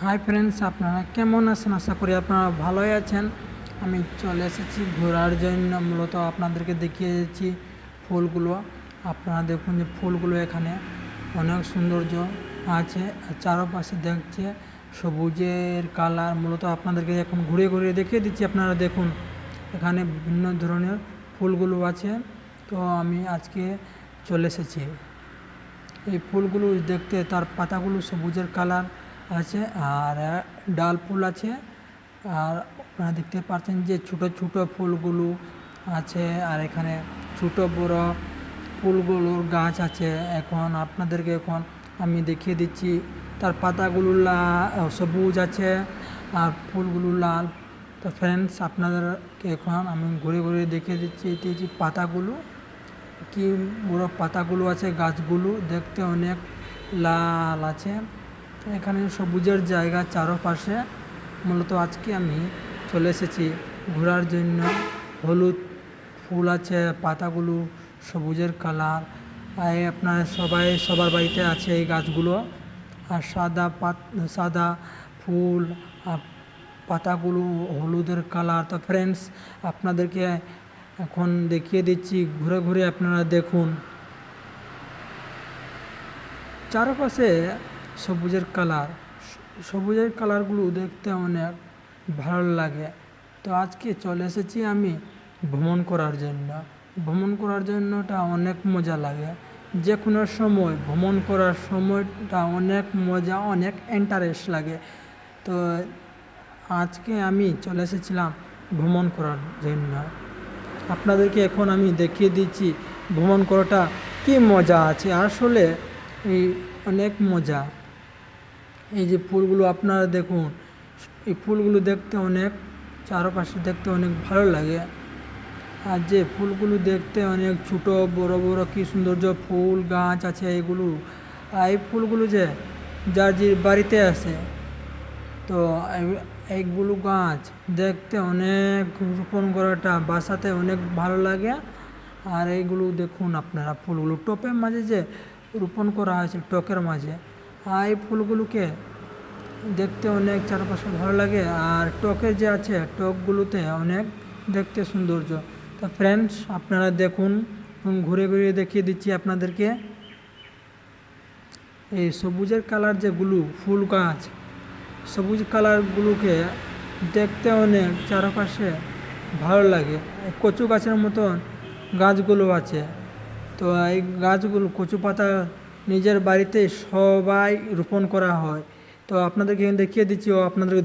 Hi friends, আপনারা কেমন আছেন? আশা করি আপনারা ভালোই আছেন। আমি চলে এসেছি ঘোরার জন্য। মূলত আপনাদেরকে দেখিয়ে দিচ্ছি ফুলগুলো। আপনারা দেখুন যে ফুলগুলো এখানে অনেক সৌন্দর্য আছে। চারপাশে দেখছে সবুজের কালার। মূলত আপনাদেরকে এখন ঘুরে ঘুরে দেখিয়ে দিচ্ছি। আপনারা দেখুন এখানে বিভিন্ন ধরনের ফুলগুলো আছে। তো আমি আজকে চলে এসেছি। এই ফুলগুলো দেখতে, তার পাতাগুলো সবুজের কালার আছে আর ডাল ফুল আছে। আর আপনারা দেখতে পাচ্ছেন যে ছোট ছোট ফুলগুলো আছে। আর এখানে ছোট বড় ফুলগুলোর গাছ আছে। এখন আপনাদেরকে আমি দেখিয়ে দিচ্ছি। তার পাতাগুলো সবুজ আছে আর ফুলগুলো লাল। তো ফ্রেন্ডস, আপনাদেরকে এখন আমি ঘুরে ঘুরে দেখিয়ে দিচ্ছি এই যে পাতাগুলো, কি বড় পাতাগুলো আছে। গাছগুলো দেখতে অনেক লাল আছে। এখানে সবুজের জায়গা চারপাশে। মূলত আজকে আমি চলে এসেছি ঘোরার জন্য। হলুদ ফুল আছে, পাতাগুলো সবুজের কালার। আপনার সবার বাড়িতে আছে এই গাছগুলো। আর সাদা ফুল আর পাতাগুলো হলুদের কালার। তো ফ্রেন্ডস, আপনাদেরকে এখন দেখিয়ে দিচ্ছি ঘুরে ঘুরে। আপনারা দেখুন চারপাশে সবুজের কালারগুলো দেখতে অনেক ভালো লাগে। তো আজকে চলে এসেছি আমি ভ্রমণ করার জন্যটা অনেক মজা লাগে। যে কোনো সময় ভ্রমণ করার সময়টা অনেক মজা, অনেক ইন্টারেস্ট লাগে। তো আজকে আমি চলে এসেছিলাম ভ্রমণ করার জন্য। আপনাদেরকে এখন আমি দেখিয়ে দিচ্ছি ভ্রমণ করাটা কী মজা আছে। আসলে এই অনেক মজা। এই যে ফুলগুলো আপনারা দেখুন, এই ফুলগুলো দেখতে চারপাশে দেখতে অনেক ভালো লাগে। আর যে ফুলগুলো দেখতে অনেক ছোট বড় বড় কি সৌন্দর্য ফুল গাছ আছে এগুলো। আর এই ফুলগুলো যে যার যে বাড়িতে আছে, তো এইগুলো গাছ দেখতে অনেক রোপণ করাটা বাসাতে অনেক ভালো লাগে। আর এইগুলো দেখুন আপনারা, ফুলগুলো টপের মাঝে যে রোপণ করা হয়েছে, টকের মাঝে। আর এই ফুলগুলোকে দেখতে অনেক চারপাশে ভালো লাগে। আর টকের যে আছে, টকগুলোতে অনেক দেখতে সৌন্দর্য। তো ফ্রেন্ডস, আপনারা দেখুন, ঘুরে ঘুরে দেখিয়ে দিচ্ছি আপনাদেরকে। এই সবুজের কালার যেগুলো ফুল গাছ, সবুজ কালারগুলোকে দেখতে অনেক চারপাশে ভালো লাগে। কচু গাছের মতন গাছগুলো আছে। তো এই গাছগুলো কচু পাতা নিজের বাড়িতে সবাই রোপণ করা হয়। তো আপনাদেরকে দেখিয়ে দিচ্ছি ও আপনাদেরকে